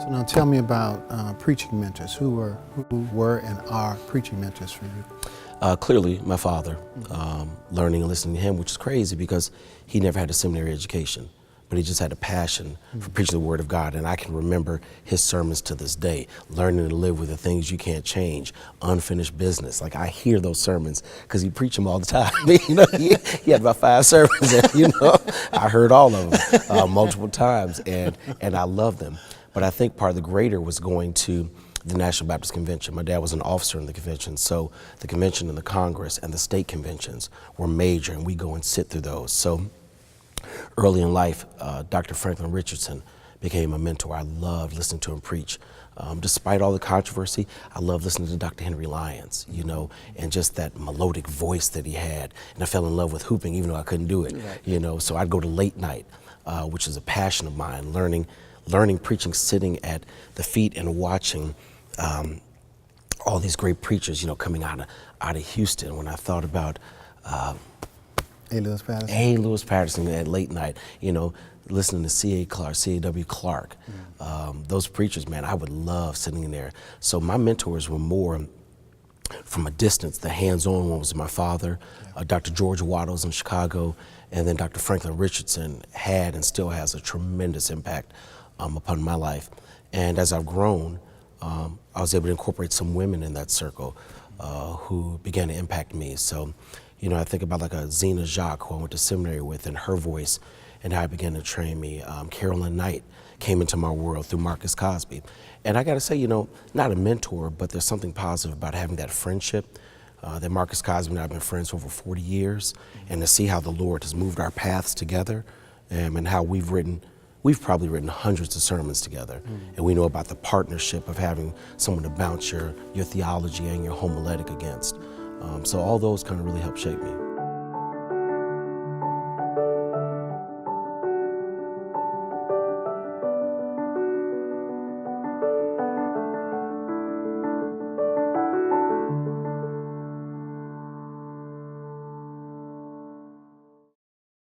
So now tell me about preaching mentors. Who were and are preaching mentors for you? Clearly, my father, learning and listening to him, which is crazy because he never had a seminary education, but he just had a passion for preaching the Word of God. And I can remember his sermons to this day, learning to live with the things you can't change, unfinished business. Like, I hear those sermons because he preached them all the time. He had about 5 sermons, and I heard all of them multiple times, and I love them. But I think part of the greater was going to the National Baptist Convention. My dad was an officer in the convention, so the convention and the Congress and the state conventions were major, and we go and sit through those. So early in life, Dr. Franklin Richardson became a mentor. I loved listening to him preach. Despite all the controversy, I loved listening to Dr. Henry Lyons, and just that melodic voice that he had. And I fell in love with hooping, even though I couldn't do it, So I'd go to late night, which is a passion of mine, learning preaching, sitting at the feet and watching all these great preachers, coming out of Houston. When I thought about A. Lewis Patterson at late night, listening to C.A.W. Clark, those preachers, man, I would love sitting in there. So my mentors were more from a distance. The hands-on one was my father, Dr. George Wattles in Chicago, and then Dr. Franklin Richardson had and still has a tremendous impact upon my life. And as I've grown, I was able to incorporate some women in that circle who began to impact me. So, I think about like a Zena Jacques, who I went to seminary with, and her voice, and how it began to train me. Carolyn Knight came into my world through Marcus Cosby. And I gotta say, not a mentor, but there's something positive about having that friendship. That Marcus Cosby and I have been friends for over 40 years, and to see how the Lord has moved our paths together, and how we've probably written hundreds of sermons together, and we know about the partnership of having someone to bounce your theology and your homiletic against. So all those kind of really helped shape me.